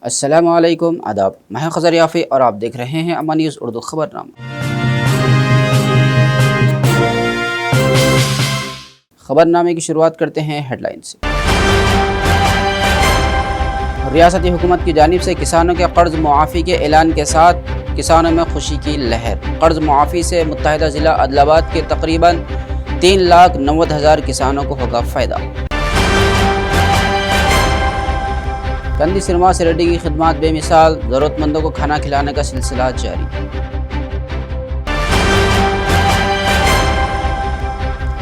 अस्सलामु अलैकुम, आदाब। मैं हूं खज़र याफ़ी और आप देख रहे हैं अम्मा न्यूज़ उर्दू खबरनामा। खबरनामे की शुरुआत करते हैं हेडलाइन से। रियासती हुकूमत की जानिब से किसानों के कर्ज मुआफ़ी के ऐलान के साथ किसानों में खुशी की लहर। कर्ज मुआफ़ी से मुत्तहिदा ज़िला आदिलाबाद के तकरीबन 3,90,000 किसानों को होगा फ़ायदा। कंदी सिनेमा से रेड्डी की खिदमत बेमिसाल, ज़रूरतमंदों को खाना खिलाने का सिलसिला जारी।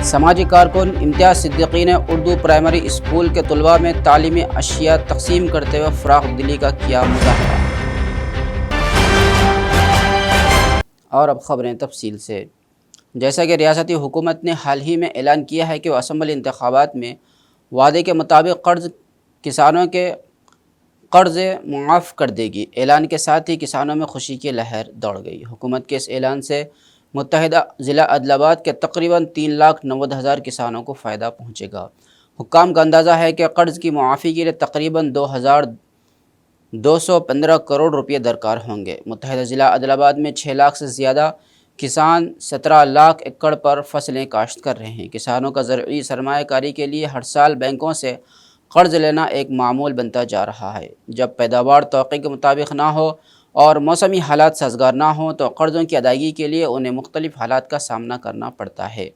समाजी कारकुन इम्तियाज़ सिद्दीकी ने उर्दू प्राइमरी स्कूल के तलबा में तालीमी अशिया तकसीम करते हुए फ़राग़ दिली का किया मुज़ाहरा। और अब ख़बरें तफसील से। जैसा कि रियासती हुकूमत ने हाल ही में ऐलान किया है कि वह असम्बली इंतखाबात में वादे के मुताबिक किसानों के कर्ज़ मुआफ़ कर देगी। ऐलान के साथ ही किसानों में खुशी की लहर दौड़ गई। हुकूमत के इस ऐलान से मुत्तहिदा ज़िला आदिलाबाद के तकरीबन 3,90,000 किसानों को फ़ायदा पहुँचेगा। हुक्काम का अंदाज़ा है कि कर्ज़ की मुआफ़ी के लिए तकरीबन 2,215 करोड़ रुपये दरकार होंगे। मुत्तहिदा ज़िला आदिलाबाद में 6 लाख से ज़्यादा किसान 17 लाख एकड़ पर फसलें काश्त कर रहे हैं। किसानों का ज़रूरी सरमायाकारी के लिए हर साल बैंकों से कर्ज़ लेना एक मामूल बनता जा रहा है। जब पैदावार तौक़ी के मुताबिक ना हो और मौसमी हालात साज़गार ना हो तो कर्ज़ों की अदायगी के लिए उन्हें मुख्तलिफ़ हालात का सामना करना पड़ता है।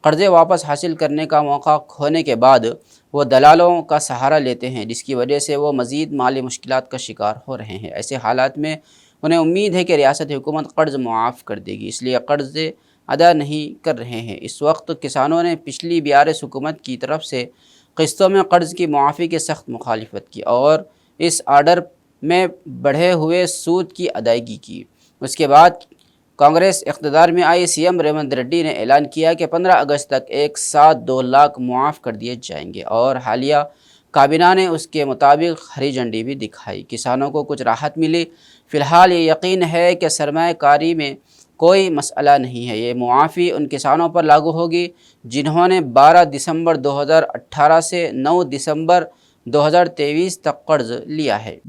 कर्ज़े वापस हासिल करने का मौका खोने के बाद वो दलालों का सहारा लेते हैं, जिसकी वजह से वो मज़ीद माली मुश्किलात का शिकार हो रहे हैं। ऐसे हालात में उन्हें उम्मीद है कि रियासती हुकूमत कर्ज़ मुआफ़ कर देगी, इसलिए कर्ज़े अदा नहीं कर रहे हैं। इस वक्त किसानों ने पिछली BRS हुकूमत की तरफ से किस्तों में कर्ज़ की मुआफ़ी की सख्त मुखालिफत की और इस आर्डर में बढ़े हुए सूद की अदायगी की। उसके बाद कांग्रेस इक़्तिदार में आई CM रेवंत रेड्डी ने ऐलान किया कि 15 अगस्त तक एक साथ 2 लाख मुआफ़ कर दिए जाएंगे और हालिया काबीना ने उसके मुताबिक हरी झंडी भी दिखाई। किसानों को कुछ राहत मिली। फ़िलहाल ये यकीन है कि सरमायाकारी में कोई मसला नहीं है। ये मुआफ़ी उन किसानों पर लागू होगी जिन्होंने 12 दिसंबर 2018 से 9 दिसंबर 2023 तक कर्ज़ लिया है।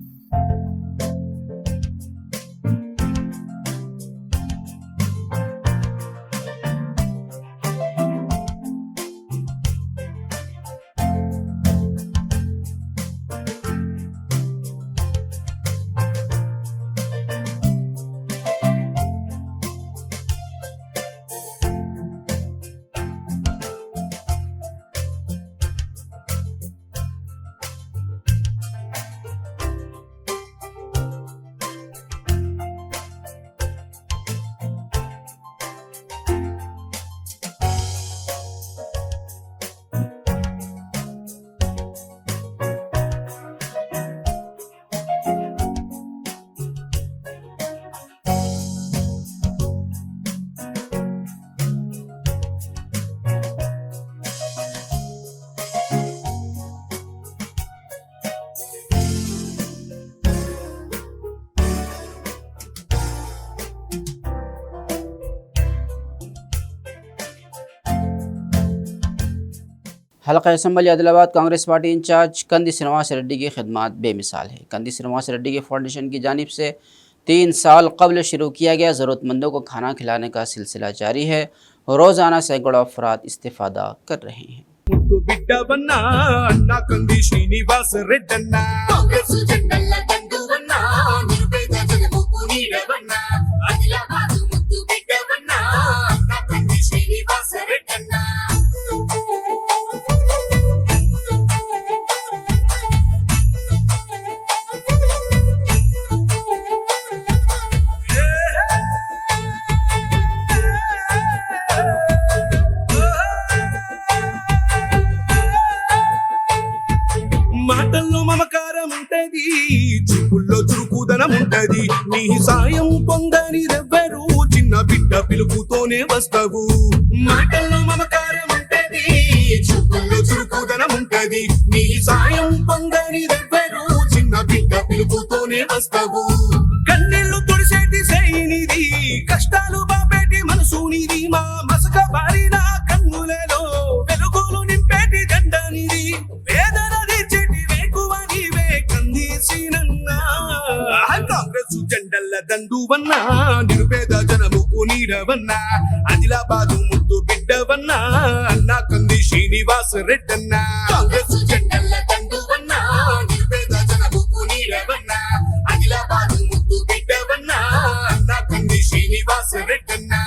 हल्का assembly Adilabad Congress party incharge Kandi Srinivas Reddy की खिदमत बेमिसाल है। कंदी श्रीनिवास रेड्डी की फाउंडेशन की जानिब से 3 साल कबल शुरू किया गया ज़रूरतमंदों को खाना खिलाने का सिलसिला जारी है। रोज़ाना सैकड़ों अफराद इस्तेफ़ादा कर रहे हैं। మాటల్లో మమకారం ఉంటది, చూపుల్లో చురుకుదనం ఉంటది. నీ సాయం పొందని రెవ్వరు చిన్న బిడ్డ పిలుపుతోనే వస్తావు. మాటల్లో మమకారం ఉంటది, చూపుల్లో చురుకుదనం ఉంటది. నీ సాయం పొందని రెవ్వరు చిన్న బిడ్డ పిలుపుతోనే వస్తావు. కన్నెళ్ళు తుడిసేటి సేయినిది, కష్టాలు బాపేటి మనసు నీది. మా మసక బారిన కన్నులలో వెలుగులు నింపేటి జెండా నీది. వేదన తీర్చేటి వేకువ నీవే కందీసినన్నా. బంధువన్నా నిరుపేద జనముకు నీడవన్నా ఆదిలాబాదు ముద్దు బిడ్డవన్నా అన్నా కంది శ్రీనివాస్ రెడ్డన్నా కాంగ్రెస్ జెండల దండువన్నా నిరుపేద జనముకు నీడవన్నా ఆదిలాబాదు ముద్దు బిడ్డవన్నా అన్నా కంది శ్రీనివాస్ రెడ్డన్నా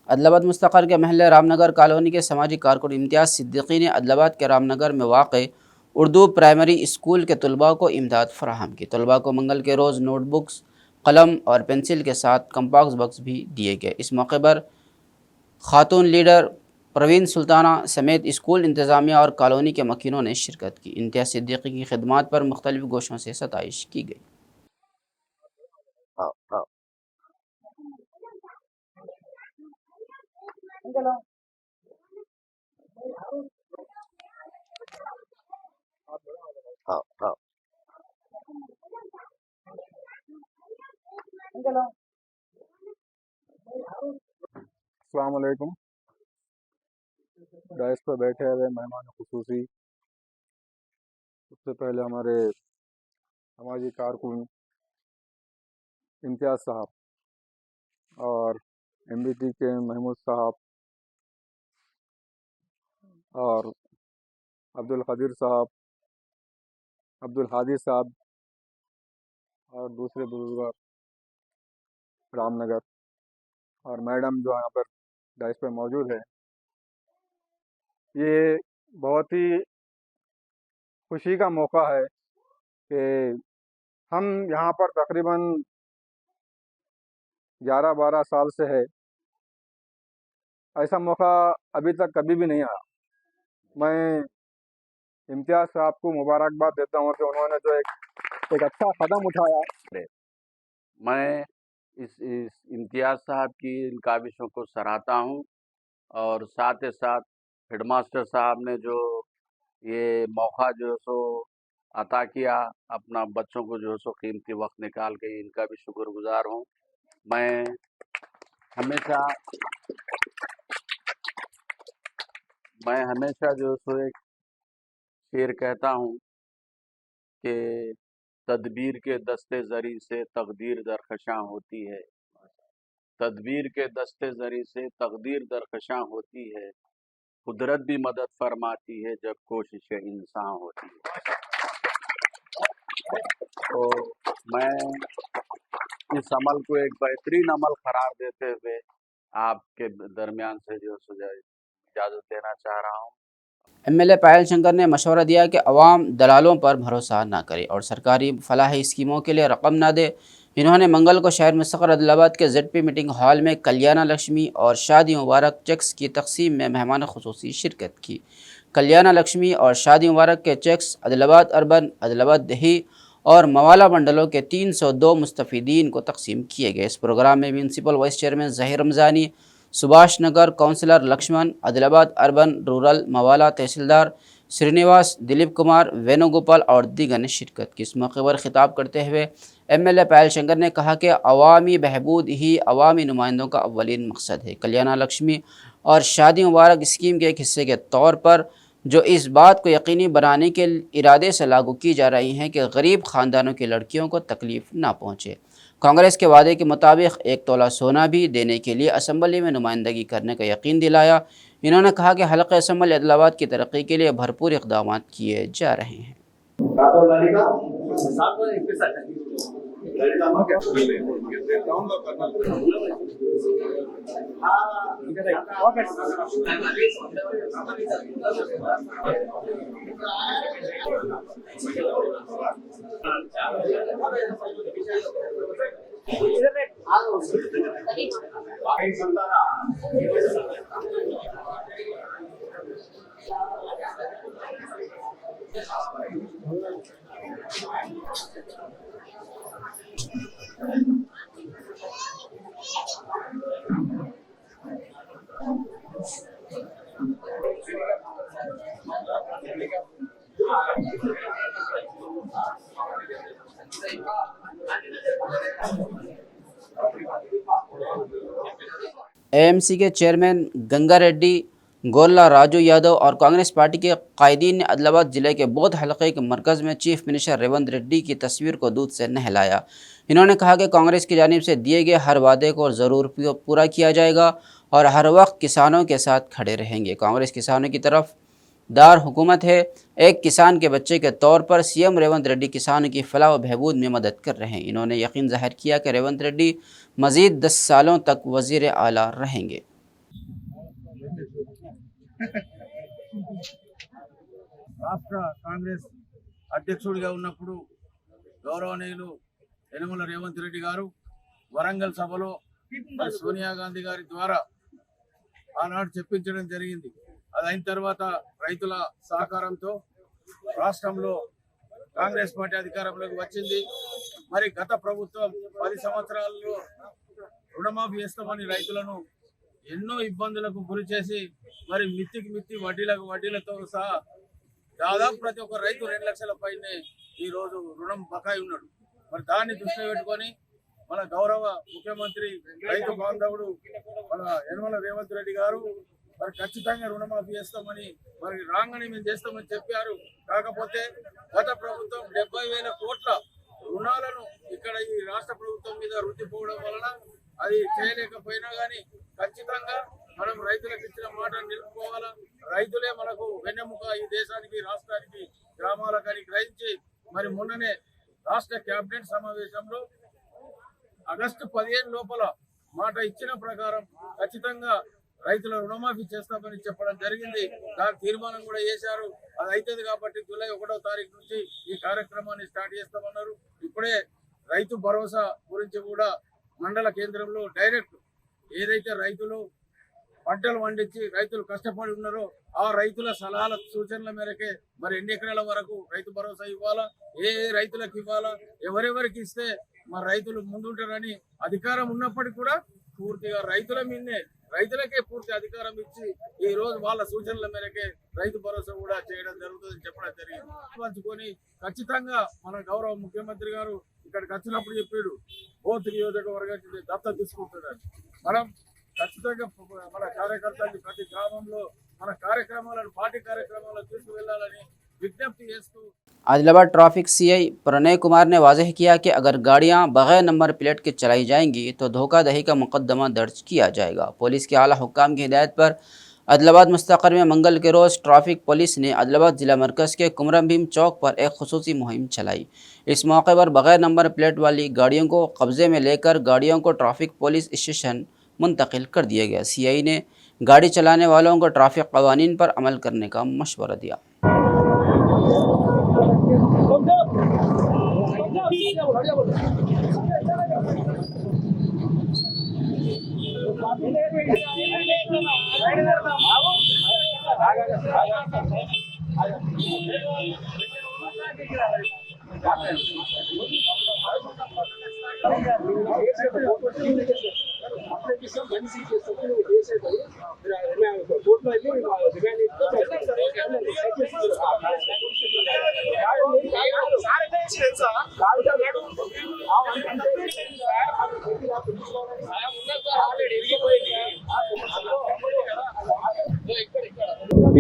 अदलाबाद मुस्तक़र के महल रामनगर कॉलोनी के समाजी कारकुन इम्तियाज़ सिद्दीकी ने अदलाबाद के रामनगर में वाक़ उर्दू प्राइमरी स्कूल के तलबा को इमदाद फराहम की। तलबा को मंगल के रोज़ नोटबुक्स, कलम और पेंसिल के साथ कंपास बॉक्स भी दिए गए। इस मौके पर खातून लीडर प्रवीण सुल्ताना समेत स्कूल इंतज़ामिया और कॉलोनी के मकीनों ने शिरकत की। इम्तियाज़ सिद्दीकी की खिदमात पर मुख्तलिफ गोशों से सताइश की गई। अस्सलाम वालेकुम। डाइस पर बैठे हुए मेहमान खुसूसी, सबसे पहले हमारे समाजी कारकुन इम्तियाज़ साहब और MBT के महमूद साहब और अब्दुल कदीर साहब, अब्दुल हादी साहब और दूसरे बुजुर्ग रामनगर और मैडम जो यहाँ पर डाइस पर मौजूद है। ये बहुत ही खुशी का मौका है कि हम यहाँ पर तकरीबन 11-12 साल से है। ऐसा मौका अभी तक कभी भी नहीं आया। मैं इम्तियाज़ साहब को मुबारकबाद देता हूँ कि उन्होंने जो एक अच्छा कदम उठाया। मैं इस इम्तियाज़ साहब की इन काविशों को सराहता हूँ और साथ ही साथ हेडमास्टर साहब ने जो ये मौका जो सो अता किया, अपना बच्चों को जो सो कीमती वक्त निकाल के, इनका भी शुक्रगुजार हूँ। मैं हमेशा जो सो एक शेर कहता हूँ कि तदबीर के दस्ते ज़री से तकदीर दरखशां होती है, तदबीर के दस्ते ज़री से तकदीर दरखशां होती है, कुदरत भी मदद फरमाती है जब कोशिश इंसान होती है। तो मैं इस अमल को एक बेहतरीन अमल करार देते हुए आपके दरमियान से जो इजाज़त देना चाह रहा हूँ। MLA पायल शंकर ने मशवरा दिया कि अवाम दलालों पर भरोसा ना करे और सरकारी फलाही स्कीमों के लिए रकम ना दे। इन्होंने मंगल को शहर मुस्तक़र अदलाबाद के ZP मीटिंग हॉल में कल्याणा लक्ष्मी और शादी मुबारक चेक्स की तकसीम में मेहमान खुसूसी शिरकत की। कल्याणा लक्ष्मी और शादी मुबारक के चेक्स अदलाबाद अर्बन, अदलाबाद दही और मवाला मंडलों के 302 मुस्तफ़ीदीन को तकसीम किए गए। इस प्रोग्राम में municipal vice chairman Zaheer Ramzani, Subhash Nagar councillor Lakshman, Adilabad urban rural मवाला तहसीलदार श्रीनिवास, दिलीप कुमार, वेणुगोपाल और दीगर ने शिरकत की। इस मौके पर खिताब करते हुए MLA पायल शंकर ने कहा कि अवामी बहबूद ही अवामी नुमाइंदों का अव्वलीन मकसद है। कल्याणा लक्ष्मी और शादी मुबारक स्कीम के एक हिस्से के तौर पर जो इस बात को यकीनी बनाने के इरादे से लागू की जा रही हैं कि गरीब ख़ानदानों की लड़कियों को तकलीफ़ ना पहुँचे। कांग्रेस के वादे के मुताबिक 1 तोला सोना भी देने के लिए असम्बली में नुमाइंदगी करने का यकीन दिलाया। इन्होंने कहा कि हल्क़े असम्बली अदलाबाद की तरक्की के लिए भरपूर इक़दाम किए जा रहे हैं। एएमसी के चेयरमैन गंगा रेड्डी, गोल्ला राजू यादव और कांग्रेस पार्टी के कायदीन ने आदिलाबाद जिले के बौद्ध हलके के मरकज़ में चीफ मिनिस्टर रेवंत रेड्डी की तस्वीर को दूध से नहलाया। इन्होंने कहा कि कांग्रेस की जानिब से दिए गए हर वादे को ज़रूर पूरा किया जाएगा और हर वक्त किसानों के साथ खड़े रहेंगे। कांग्रेस किसानों की तरफ दार हुकूमत है। एक किसान के बच्चे के तौर पर सीएम रेवंत रेड्डी किसानों की फलाह व बहबूद में मदद कर रहे हैं। इन्होंने यकीन ज़ाहिर किया कि रेवंत रेड्डी मज़ीद 10 सालों तक वज़ीर आला रहेंगे। రాష్ట్ర కాంగ్రెస్ అధ్యక్షుడిగా ఉన్నప్పుడు గౌరవనీయులు యనమల రేవంత్ రెడ్డి గారు వరంగల్ సభలో మరి సోనియా గాంధీ గారి ద్వారా ఆనాడు చెప్పించడం జరిగింది. అది అయిన తర్వాత రైతుల సహకారంతో రాష్ట్రంలో కాంగ్రెస్ పార్టీ అధికారంలోకి వచ్చింది. మరి గత ప్రభుత్వం 10 సంవత్సరాల్లో రుణమాఫీ చేస్తామని రైతులను ఎన్నో ఇబ్బందులకు గురి చేసి మరి మిత్తి వడ్డీలతో సహా దాదాపు ప్రతి ఒక్క రైతు 2 లక్షల పైనే ఈ రోజు రుణం బకాయి ఉన్నాడు. మరి దాన్ని దృష్టిలో పెట్టుకొని మన గౌరవ ముఖ్యమంత్రి రైతు బాంధవుడు మన యనమల రేవంత్ రెడ్డి గారు మరి ఖచ్చితంగా రుణమాఫీ చేస్తామని మరి రాగానే మేము చేస్తామని చెప్పారు. కాకపోతే గత ప్రభుత్వం 70,000 కోట్ల రుణాలను ఇక్కడ ఈ రాష్ట్ర ప్రభుత్వం మీద రుద్దిపోవడం వలన అది చేయలేకపోయినా కానీ ఖచ్చితంగా మనం రైతులకు ఇచ్చిన మాటను నిలుపుకోవాలా. రైతులే మనకు వెన్నెముక ఈ దేశానికి, రాష్ట్రానికి, గ్రామాలకని గ్రహించి మరి మొన్ననే రాష్ట్ర కేబినెట్ సమావేశంలో ఆగస్టు 15 లోపల మాట ఇచ్చిన ప్రకారం ఖచ్చితంగా రైతుల రుణమాఫీ చేస్తామని చెప్పడం జరిగింది. దాని తీర్మానం కూడా చేశారు. అది అవుతుంది కాబట్టి జూలై 1వ తారీఖు నుంచి ఈ కార్యక్రమాన్ని స్టార్ట్ చేస్తామన్నారు. ఇప్పుడే రైతు భరోసా గురించి కూడా మండల కేంద్రంలో డైరెక్ట్ ఏదైతే రైతులు పంటలు పండించి రైతులు కష్టపడి ఉన్నారో ఆ రైతుల సలహాల సూచనల మేరకే మరి ఎన్ని ఎకరాల వరకు రైతు భరోసా ఇవ్వాలా, ఏ రైతులకు ఇవ్వాలా, ఎవరెవరికి ఇస్తే మరి రైతులు ముందుంటారని అధికారం ఉన్నప్పటికీ కూడా పూర్తిగా రైతులకే పూర్తి అధికారం ఇచ్చి ఈ రోజు వాళ్ళ సూచనల మేరకే రైతు భరోసా కూడా చేయడం జరుగుతుందని చెప్పడం జరిగింది. పంచుకొని ఖచ్చితంగా మన గౌరవ ముఖ్యమంత్రి గారు ఇక్కడికి వచ్చినప్పుడు చెప్పాడు బోత్ నియోజకవర్గానికి దత్తత తీసుకుంటున్నాడు. మనం ఖచ్చితంగా మన కార్యకర్తలు ప్రతి గ్రామంలో మన కార్యక్రమాలను పార్టీ కార్యక్రమాలను తీసుకువెళ్లాలని विज्ञप्ति आदिलाबाद ट्रैफिक सीआई प्रणय कुमार ने वाजह किया कि अगर गाड़ियां बगैर नंबर प्लेट के चलाई जाएंगी तो धोखाधड़ी का मुकदमा दर्ज किया जाएगा। पुलिस के आला हुक्काम की हिदायत पर आदिलाबाद मुस्तक़र में मंगल के रोज़ ट्रैफिक पुलिस ने आदिलाबाद ज़िला मरकज़ के कुमरम भीम चौक पर एक खुसूसी मुहिम चलाई। इस मौके पर बगैर नंबर प्लेट वाली गाड़ियों को कब्ज़े में लेकर गाड़ियों को ट्रैफिक पुलिस स्टेशन मुंतकिल कर दिया गया। सीआई ने गाड़ी चलाने वालों को ट्रैफिक क़वानीन पर अमल करने का मशवरा दिया।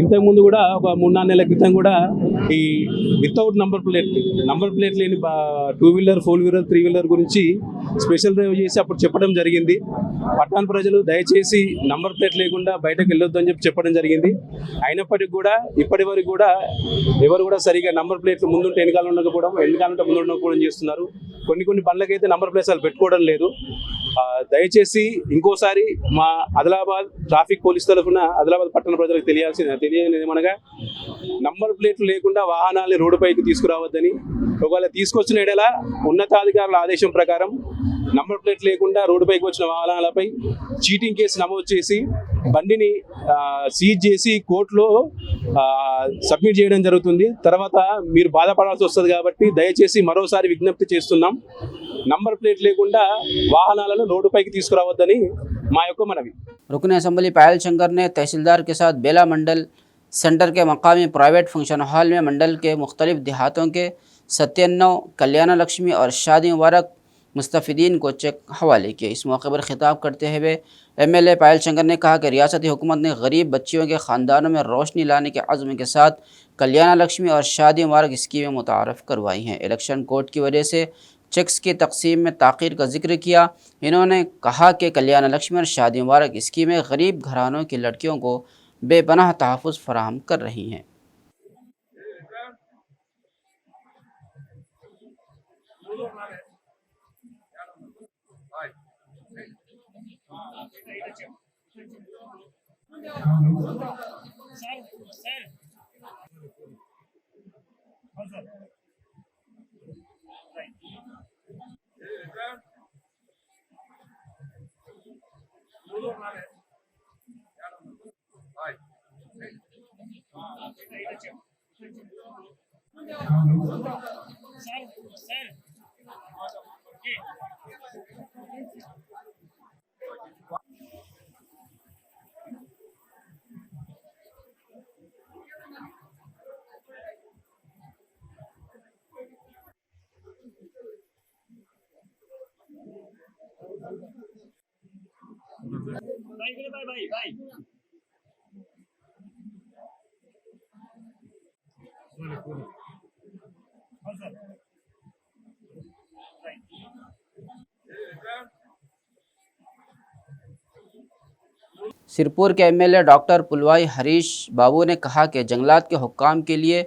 ఇంతకుముందు కూడా ఒక 3-4 నెలల క్రితం కూడా ఈ వితౌట్ నంబర్ ప్లేట్ లేని 2 వీలర్ 4 వీలర్ 3 వీలర్ గురించి స్పెషల్ డ్రైవ్ చేసి అప్పుడు చెప్పడం జరిగింది. పట్టణ ప్రజలు దయచేసి నంబర్ ప్లేట్ లేకుండా బయటకు వెళ్ళొద్దు అని చెప్పడం జరిగింది. అయినప్పటికీ కూడా ఇప్పటి వరకు కూడా ఎవరు కూడా సరిగా నంబర్ ప్లేట్లు ముందుంటే వెనకాల ఉండకపోవడం, వెనకాలంటే ముందు ఉండకపోవడం చేస్తున్నారు. కొన్ని బండ్లకైతే నంబర్ ప్లేట్స్ అసలు పెట్టుకోవడం లేదు. దయచేసి ఇంకోసారి మా ఆదిలాబాద్ ట్రాఫిక్ పోలీస్ తరఫున ఆదిలాబాద్ పట్టణ ప్రజలకు తెలియనిది ఏమనగా నంబర్ ప్లేట్లు లేకుండా వాహనాలని రోడ్డుపైకి తీసుకురావద్దని, ఒకవేళ తీసుకొచ్చిన ఎడల ఉన్నతాధికారుల ఆదేశం ప్రకారం నంబర్ ప్లేట్ లేకుండా రోడ్డుపైకి వచ్చిన వాహనాలపై చీటింగ్ కేసు నమోదు చేసి బండిని సీజ్ చేసి కోర్టులో సబ్మిట్ చేయడం జరుగుతుంది. తర్వాత మీరు బాధపడాల్సి వస్తుంది కాబట్టి దయచేసి మరోసారి విజ్ఞప్తి చేస్తున్నాం, నంబర్ ప్లేట్ లేకుండా వాహనాలను రోడ్డుపైకి తీసుకురావద్దని మా యొక్క మనవి. रुकन असम्बली पायल शंकर ने तहसीलदार के साथ बेला मंडल सेंटर के मकामी प्राइवेट फंक्शन हॉल में मंडल के मुख्तलिफ देहातों के 97 कल्याण लक्ष्मी और शादी मुबारक मुस्तफ़ीदीन को चेक हवाले किए। इस मौके पर खिताब करते हुए MLA पायल शंकर ने कहा कि रियासती हुकूमत ने गरीब बच्चियों के ख़ानदानों में रोशनी लाने के अज़्म के साथ कल्याण लक्ष्मी और शादी मुबारक स्कीमें मुतारफ़ करवाई हैं। इलेक्शन कोड की वजह से चेक्स की तकसीम में ताख़ीर का जिक्र किया। इन्होंने कहा कि कल्याण लक्ष्मी और शादी मुबारक स्कीमें गरीब घरानों की लड़कियों को बेपनाह तहफ़्फ़ुज़ फराहम कर रही हैं। सिरपुर के MLA डॉक्टर पुलवाई हरीश बाबू ने कहा कि जंगलात के हुक्काम के लिए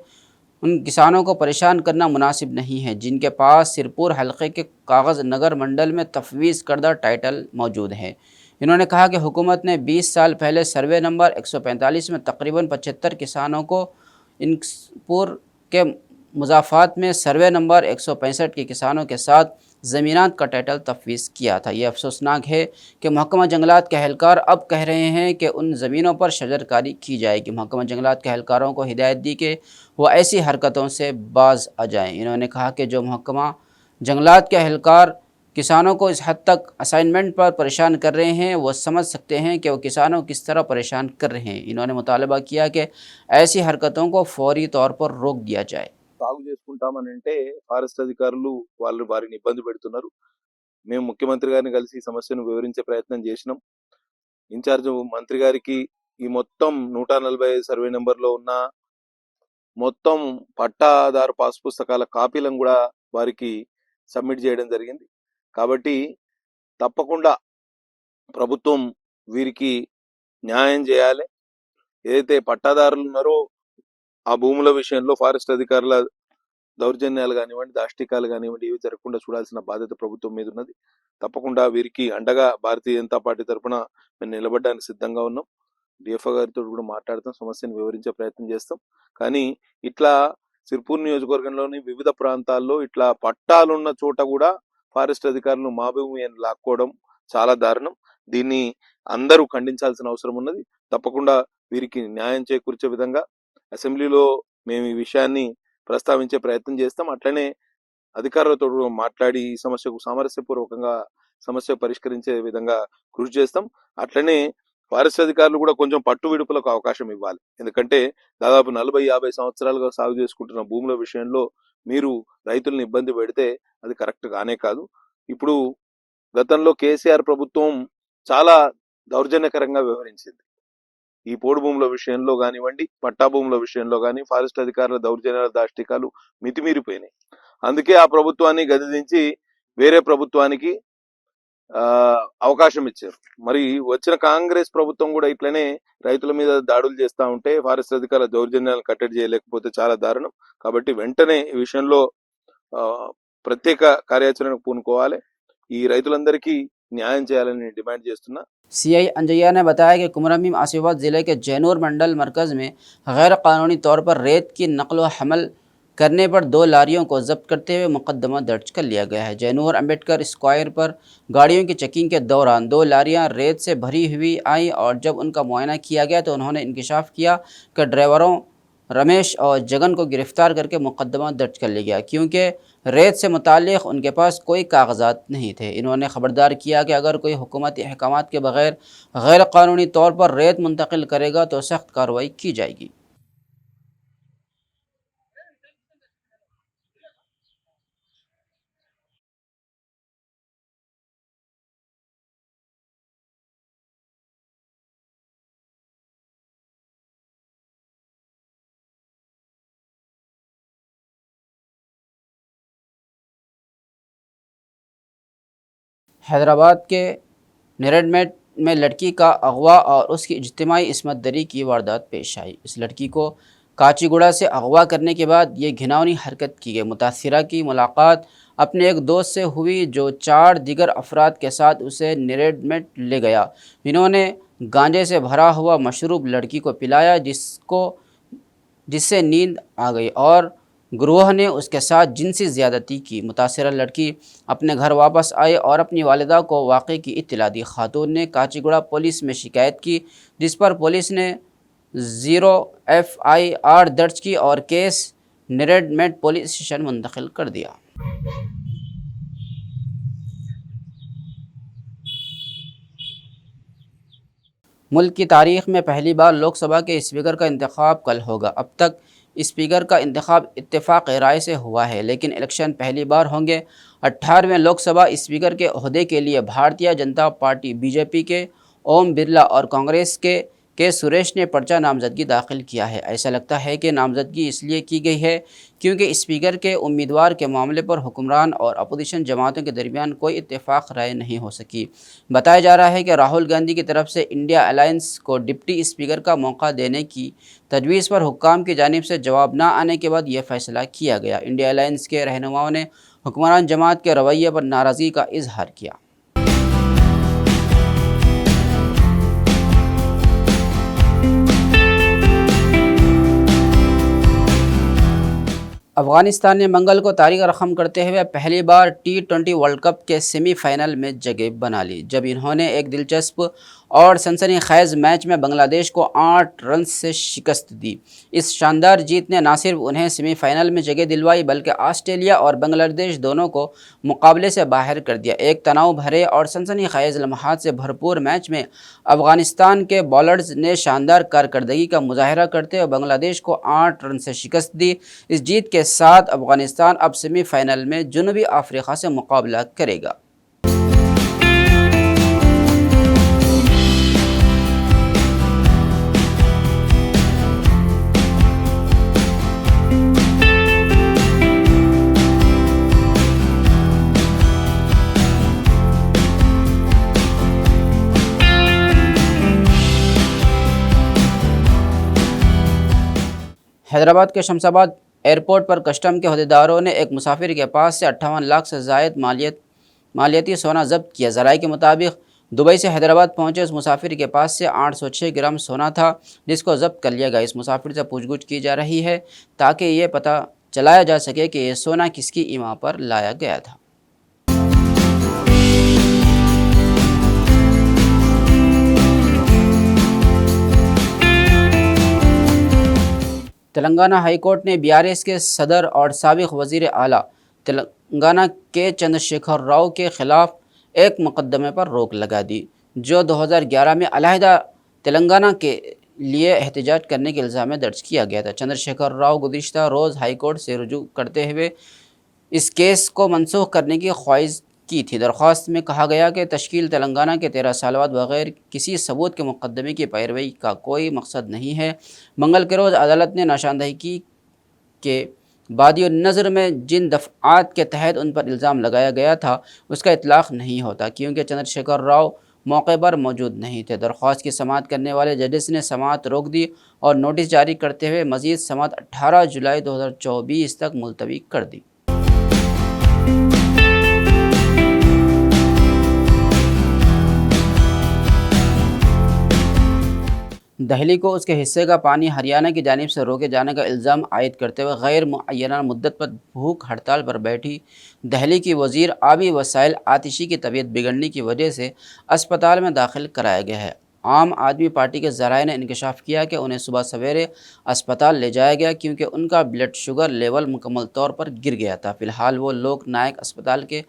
उन किसानों को परेशान करना मुनासिब नहीं है जिनके पास सिरपुर हलक़े के कागज़ नगर मंडल में तफवीज़ करदा टाइटल मौजूद है। इन्होंने कहा कि हुकूमत ने 20 साल पहले सर्वे नंबर 145 में तकरीबन 75 किसानों को इंसपुर के मुज़ाफ़ात में सर्वे नंबर 165 के किसानों के साथ ज़मीनात का टाइटल तफवीज़ किया था। ये अफसोसनाक है कि महकमा जंगलात के एहलकार अब कह रहे हैं कि उन ज़मीनों पर शजरकारी की जाएगी। महकमा जंगलात के एहलकारों को हिदायत दी कि वह ऐसी हरकतों से बाज आ जाएँ। इन्होंने कहा कि जो महकमा जंगलात के एहलकार किसानों को इस हद तक असाइनमेंट पर परेशान कर रहे हैं, वो समझ सकते हैं कि वो किसानों को किस तरह परेशान कर रहे हैं। इन्होंने मुतालबा किया कि ऐसी हरकतों को फौरी तौर पर रोक दिया जाए। సాగు చేసుకుంటామనంటే ఫారెస్ట్ అధికారులు వాళ్ళు వారిని ఇబ్బంది పెడుతున్నారు. మేము ముఖ్యమంత్రి గారిని కలిసి ఈ సమస్యను వివరించే ప్రయత్నం చేసినాం. ఇన్ఛార్జ్ మంత్రి గారికి ఈ మొత్తం 145 సర్వే నెంబర్లో ఉన్న మొత్తం పట్టాదారు పాస్ పుస్తకాల కాపీలను కూడా వారికి సబ్మిట్ చేయడం జరిగింది. కాబట్టి తప్పకుండా ప్రభుత్వం వీరికి న్యాయం చేయాలి. ఏదైతే పట్టాదారులు ఉన్నారో ఆ భూముల విషయంలో ఫారెస్ట్ అధికారుల దౌర్జన్యాలు కానివ్వండి, దాష్టికాలు కానివ్వండి, ఇవి జరగకుండా చూడాల్సిన బాధ్యత ప్రభుత్వం మీద ఉన్నది. తప్పకుండా వీరికి అండగా భారతీయ జనతా పార్టీ తరఫున మేము నిలబడడానికి సిద్ధంగా ఉన్నాం. డిఎఫ్ఓ గారితో కూడా మాట్లాడతాం, సమస్యను వివరించే ప్రయత్నం చేస్తాం. కానీ ఇట్లా సిర్పూర్ నియోజకవర్గంలోని వివిధ ప్రాంతాల్లో ఇట్లా పట్టాలున్న చోట కూడా ఫారెస్ట్ అధికారులు మా భూమి అని లాక్కోవడం చాలా దారుణం. దీన్ని అందరూ ఖండించాల్సిన అవసరం ఉన్నది. తప్పకుండా వీరికి న్యాయం చేకూర్చే విధంగా అసెంబ్లీలో మేము ఈ విషయాన్ని ప్రస్తావించే ప్రయత్నం చేస్తాం. అట్లనే అధికారులతో మాట్లాడి ఈ సమస్యకు సామరస్యపూర్వకంగా సమస్య పరిష్కరించే విధంగా కృషి చేస్తాం. అట్లనే ఫారెస్ట్ అధికారులు కూడా కొంచెం పట్టు విడుపులకు అవకాశం ఇవ్వాలి. ఎందుకంటే దాదాపు 40-50 సంవత్సరాలుగా సాగు చేసుకుంటున్న భూముల విషయంలో మీరు రైతులను ఇబ్బంది పెడితే అది కరెక్ట్ గానే కాదు. ఇప్పుడు గతంలో కేసీఆర్ ప్రభుత్వం చాలా దౌర్జన్యకరంగా వ్యవహరించింది. ఈ పోడు భూముల విషయంలో కానివ్వండి, పట్టా భూముల విషయంలో కానీ ఫారెస్ట్ అధికారుల దౌర్జన్యాల దాష్టికాలు మితిమీరిపోయినాయి. అందుకే ఆ ప్రభుత్వాన్ని గదిదించి వేరే ప్రభుత్వానికి అవకాశం ఇచ్చారు. మరి వచ్చిన కాంగ్రెస్ ప్రభుత్వం కూడా ఇట్లనే రైతుల మీద దాడులు చేస్తూ ఉంటే ఫారెస్ట్ అధికారుల దౌర్జన్యాలను కట్టడి చేయలేకపోతే చాలా దారుణం. కాబట్టి వెంటనే ఈ విషయంలో ప్రత్యేక కార్యాచరణకు పూనుకోవాలి. ఈ రైతులందరికీ న్యాయం చేయాలని డిమాండ్ చేస్తున్నా. CI अंजैया ने बताया कि कुमरमीम आसिफाबाद ज़िले के जैनूर मंडल मरकज़ में गैर कानूनी तौर पर रेत की नकल व हमल करने पर 2 लारियों को जब्त करते हुए मुकदमा दर्ज कर लिया गया है। जैनूर अम्बेडकर स्क्वायर पर गाड़ियों की चेकिंग के दौरान 2 लारियां रेत से भरी हुई आईं और जब उनका मुआयना किया गया तो उन्होंने इंकशाफ किया कि ड्राइवरों रमेश और जगन को गिरफ्तार करके मुकदमा दर्ज कर लिया गया क्योंकि रेत से मुताल्लिक़ उनके पास कोई कागजात नहीं थे। इन्होंने ख़बरदार किया कि अगर कोई हुकूमती अहकामात के बगैर गैर कानूनी तौर पर रेत मुंतकिल करेगा तो सख्त कार्रवाई की जाएगी। हैदराबाद के निरेडमेट में लड़की का अगवा और उसकी इज्तिमाई इस्मत दरी की वारदात पेश आई। इस लड़की को काचीगुड़ा से अगवा करने के बाद ये घिनौनी हरकत की गई। मुतासिरा की मुलाकात अपने एक दोस्त से हुई जो 4 दीगर अफराद के साथ उसे निरेडमेट ले गया। इन्होंने गांजे से भरा हुआ मशरूब लड़की को पिलाया जिससे नींद आ गई और गिरोह ने उसके साथ जिनसी ज़्यादती की। मुतासिरा लड़की अपने घर वापस आई और अपनी वालिदा को वाक़े की इत्तला दी। खातून ने काचीगुड़ा पुलिस में शिकायत की, जिस पर पुलिस ने 0 FIR दर्ज की और केस निरेडमेट पुलिस स्टेशन मुंतकिल कर दिया। मुल्क की तारीख में पहली बार लोकसभा के स्पीकर का इंतखाब कल होगा। अब तक स्पीकर का इंतखाब इत्तेफाक राय से हुआ है, लेकिन इलेक्शन पहली बार होंगे। 18वें लोकसभा स्पीकर के ओहदे के लिए भारतीय जनता पार्टी BJP के ओम बिरला और कांग्रेस के सुरेश ने पर्चा नामजदगी दाखिल किया है। ऐसा लगता है कि नामजदगी इसलिए की गई है क्योंकि स्पीकर के उम्मीदवार के मामले पर हुक्मरान और अपोजिशन जमातों के दरमियान कोई इत्तेफाक राय नहीं हो सकी। बताया जा रहा है कि राहुल गांधी की तरफ से इंडिया अलायंस को डिप्टी स्पीकर का मौका देने की तजवीज़ पर हुक्काम की जानिब से जवाब न आने के बाद यह फैसला किया गया। इंडिया अलायंस के रहनुमाओं ने हुक्मरान जमात के रवैये पर नाराज़गी का इजहार किया। अफ़गानिस्तान ने मंगल को तारीख रकम करते हुए पहली बार T20 वर्ल्ड कप के सेमीफाइनल में जगह बना ली, जब इन्होंने एक दिलचस्प और सनसनीखेज़ मैच में बांग्लादेश को 8 रन से शिकस्त दी। इस शानदार जीत ने न सिर्फ उन्हें सेमीफाइनल में जगह दिलवाई बल्कि ऑस्ट्रेलिया और बांग्लादेश दोनों को मुकाबले से बाहर कर दिया। एक तनाव भरे और सनसनीखेज़ लम्हात से भरपूर मैच में अफ़गानिस्तान के बॉलर्स ने शानदार कारकर्दगी का मुजाहरा करते हुए बांग्लादेश को 8 रन से शिकस्त दी। इस जीत के साथ अफ़गानिस्तान अब सेमीफाइनल में जनूबी अफ्रीका से मुकाबला करेगा। हैदराबाद के शमशाबाद एयरपोर्ट पर कस्टम के अहदेदारों ने एक मुसाफिर के पास से 58 लाख से ज़ायद मालियती सोना जब्त किया। ज़राए के मुताबिक दुबई से हैदराबाद पहुंचे उस मुसाफिर के पास से 806 ग्राम सोना था, जिसको जब्त कर लिया गया। इस मुसाफिर से पूछगछ की जा रही है ताकि ये पता चलाया जा सके कि ये सोना किसकी ईमा पर लाया गया था। तेलंगाना हाई कोर्ट ने BRS के सदर और साबिक वज़ीर आला तेलंगाना के चंद्रशेखर राव के ख़िलाफ़ एक मुकदमे पर रोक लगा दी, जो 2011 में अलहदा तेलंगाना के लिए एहतजाज करने के इल्ज़ाम में दर्ज किया गया था। चंद्रशेखर राव गुज़िश्ता रोज़ हाई कोर्ट से रुजू करते हुए इस केस को मनसूख करने की ख्वाहिश की थी। दरख्वास्त में कहा गया कि तश्कील तेलंगाना के 13 साल बाद बग़ैर किसी सबूत के मुकदमे की पैरवी का कोई मकसद नहीं है। मंगल के रोज़ अदालत ने निशानदही के बादी नज़र में जिन दफ़आत के तहत उन पर इल्ज़ाम लगाया गया था उसका इतलाक़ नहीं होता, क्योंकि चंद्रशेखर राव मौके पर मौजूद नहीं थे। दरख्वास्त की समाअत करने वाले जजेस ने समाअत रोक दी और नोटिस जारी करते हुए मज़ीद समाअत 18 जुलाई 2024 तक मुलतवी कर दी। दिल्ली को उसके हिस्से का पानी हरियाणा की जानिब से रोके जाने का इल्ज़ाम आयद करते हुए गैर मुअय्यना मुद्दत पर भूख हड़ताल पर बैठी दिल्ली की वज़ीर आबी वसाइल आतिशी की तबीयत बिगड़ने की वजह से अस्पताल में दाखिल कराया गया है। आम आदमी पार्टी के ज़राए ने इंकशाफ किया कि उन्हें सुबह सवेरे अस्पताल ले जाया गया क्योंकि उनका ब्लड शुगर लेवल मुकम्मल तौर पर गिर गया था। फ़िलहाल वो लोक नायक अस्पताल के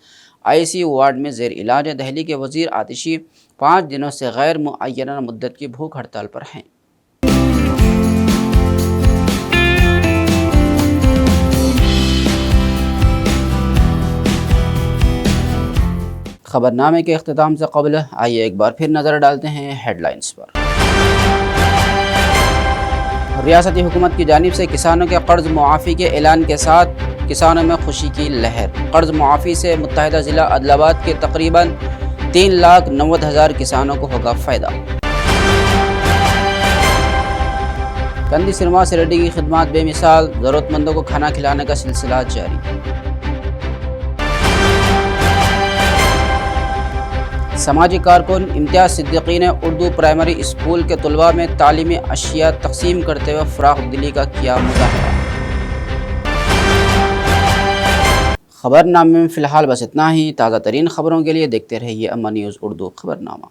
ICU वार्ड में ज़ेर इलाज है। दिल्ली के वज़ीर आतिशी 5 दिनों से गैर मुअय्यना मुद्दत की भूख हड़ताल पर हैं। खबरनामे के अख्तिताम से कबल आइए एक बार फिर नज़र डालते हैं हेडलाइंस पर। रियासती हुकूमत की जानिब से किसानों के कर्ज मुआफ़ी के ऐलान के साथ किसानों में खुशी की लहर। कर्ज मुआफ़ी से मुत्तहिदा ज़िला आदिलाबाद के तकरीबन 3,90,000 किसानों को होगा फ़ायदा। कंदी सिरमा से रेड्डी की खिदमत बेमिसाल, ज़रूरतमंदों को खाना खिलाने का सिलसिला जारी। समाजी कारकुन इम्तियाज़ सिद्दीकी ने उर्दू प्राइमरी स्कूल के तलबा में तालीमी अशिया तकसीम करते हुए फ़राख दिली का किया मुज़ाहरा। खबरनामे में फ़िलहाल बस इतना ही। ताज़ा तरीन खबरों के लिए देखते रहिए अम्मा न्यूज़ उर्दू खबरनामा।